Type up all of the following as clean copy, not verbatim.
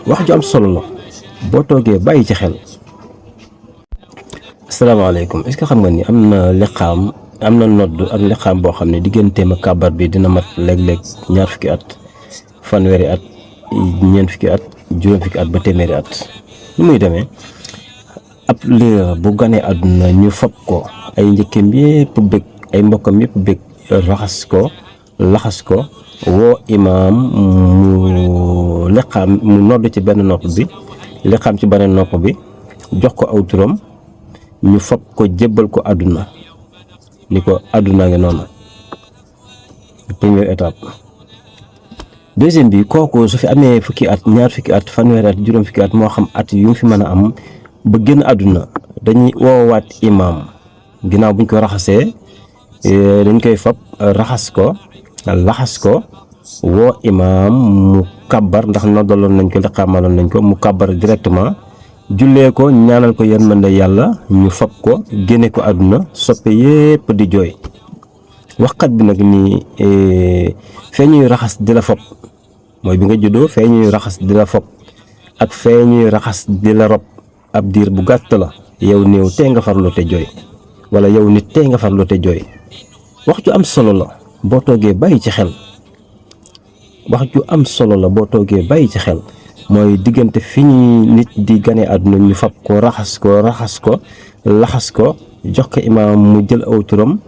wax ju am solo la boo toogee bàyyi ci xel. asalaamaaleykum, est-ce que xam nga ni am na liqaam am na nodd ak liqaam boo xam ne digganteem ak kàbbar bi dina mat léeg-léeg ñaar fukki at, fanweeri at, ñeent fukki at, juróom fukki at ba téeméeri at. nu muy demee ab liir bu ganee àdduna ñu fab ko, ay njëkkeem yépp bëgg, ay mbokkam yépp bëgg, raxas ko, laxas ko, woo imaam mu liqaam, mu nodd ci benn nopp bi, liqaam ci beneen nopp bi, jox ko aw turam, ñu fab ko jébbal ko àdduna ni ko àdduna ngi noonu. Première étape. Deuxième bi, kooku su fi amee fukki at, ñaar fukki at, fanweeri at, juróom fukki at, moo xam at yu mu fi mën a am ba génn àdduna, dañuy woowaat imaam. Ginnaaw buñ ko raxasee dañ koy fab raxas ko, laxas ko, woo imaam mu kàbbar, ndax noddaloon nañ ko, liqaamaloon nañ ko, mu kàbbar directement, jullee ko, ñaanal ko yërmande yàlla, ñu fab ko génne ko àdduna, soppe yépp di jooy. waxkat bi nag nii fee ñuy raxas di la fab mooy bi nga juddoo, fee ñuy raxas di la fab ak fee ñuy raxas di la rob ab diir bu gàtt la. yow néew tee nga farlu te jooy, wala yow nit tee nga farlu te jooy. wax ju am solo la boo toogee bàyyi ci xel. wax ju am solo la boo toogee bàyyi ci xel mooy diggante fi ñuy nit di gane àdduna ñu fab ko, raxas ko, laxas ko, jox ko imaam mu jël aw turam,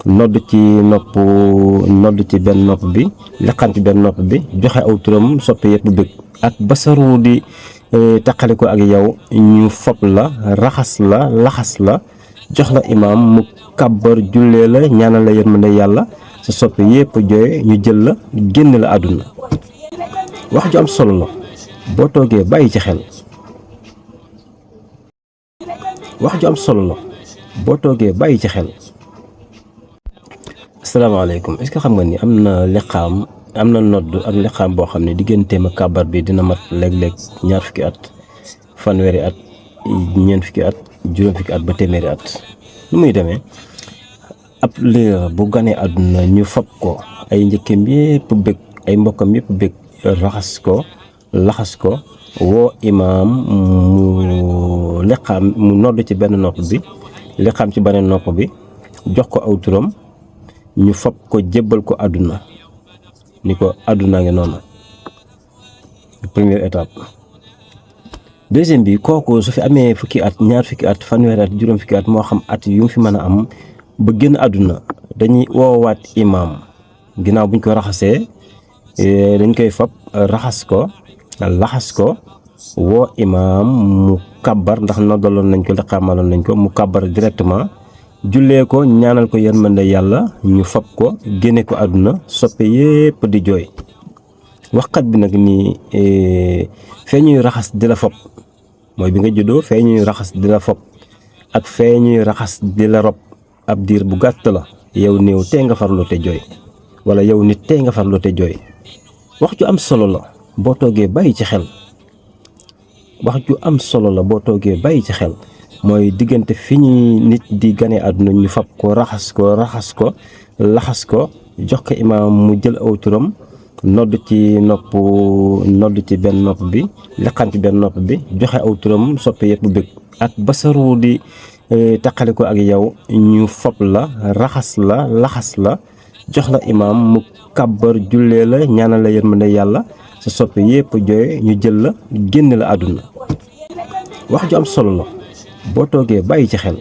nodd ci nopp, nodd ci benn nopp bi, liqaam ci benn nopp bi, joxe aw turam, soppe yëpp bëgg, ak basaru di taqali ko ak yow, ñu fab la, raxas la, laxas la, jox la imaam mu kàbbar, jullee la, ñaanal la yërmande yàlla, sa soppe yëpp jooy, ñu jël la, génn la àdduna. wax ju am solo la boo toogee bàyyi ci xel. wax ju am solo la boo toogee bàyyi ci xel. asalaamaaleykum, est-ce que xam nga ni am na liqaam am na nodd ak liqaam boo xam ne digganteem ak kàbbar bi dina mat léeg-léeg ñaar fukki at, fanweeri at, ñeent fukki at, juróom fukki at ba téeméeri at. nu muy demee ab liir bu ganee àdduna ñu fab ko, ay njëkkeem yépp bëgg, ay mbokkam yépp bëgg, raxas ko, laxas ko, woo imaam mu liqaam, mu nodd ci benn nopp bi, liqaam ci beneen nopp bi, jox ko aw turam, ñu fab ko jébbal ko àdduna ni ko àdduna ngi noonu. Première étape. Deuxième bi, kooku su fi amee fukki at, ñaar fukki at, fanweeri at, juróom fukki at, moo xam at yu mu fi mën a am ba génn àdduna, dañuy woowaat imaam. Ginnaaw buñ ko raxasee dañ koy fab raxas ko, laxas ko, woo imaam mu kàbbar, ndax noddaloon nañ ko, liqaamaloon nañ ko, mu kàbbar directement, jullee ko, ñaanal ko yërmande yàlla, ñu fab ko génne ko àdduna, soppe yépp di jooy. waxkat bi nag nii fee ñuy raxas di la fab mooy bi nga juddoo, fee ñuy raxas di la fab ak fee ñuy raxas di la rob ab diir bu gàtt la. yow néew tee nga farlu te jooy, wala yow nit tee nga farlu te jooy. wax ju am solo la boo toogee bàyyi ci xel. wax ju am solo la boo toogee bàyyi ci xel mooy diggante fi ñuy nit di gane àdduna ñu fab ko, raxas ko, laxas ko, jox ko imaam mu jël aw turam, nodd ci nopp, nodd ci benn nopp bi, liqaam ci benn nopp bi, joxe aw turam, soppe yëpp bëgg, ak basaru di taqali ko ak yow, ñu fab la, raxas la, laxas la, jox la imaam mu kàbbar, jullee la, ñaanal la yërmande yàlla, sa soppe yëpp jooy, ñu jël la, génn la àdduna. wax ju am solo la boo toogee bàyyi ci xel.